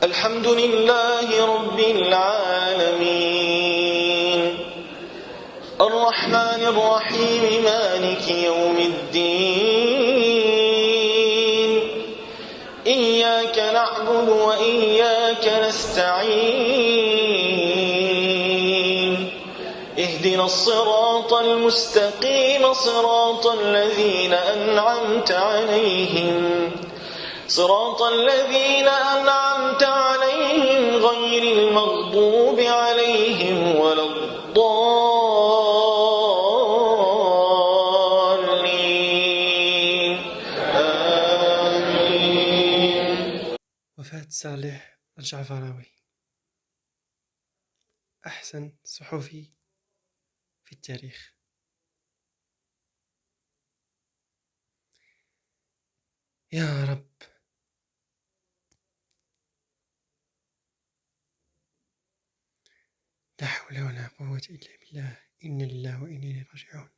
الحمد لله رب العالمين الرحمن الرحيم مالك يوم الدين إياك نعبد وإياك نستعين اهدنا الصراط المستقيم صراط الذين أنعمت عليهم غير المغضوب عليهم ولا الضالين آمين. وفاة صالح الجعفراوي، أحسن صحفي في التاريخ. يا رب، لا حول ولا قوة إلا بالله، إنا لله وإنا إليه راجعون.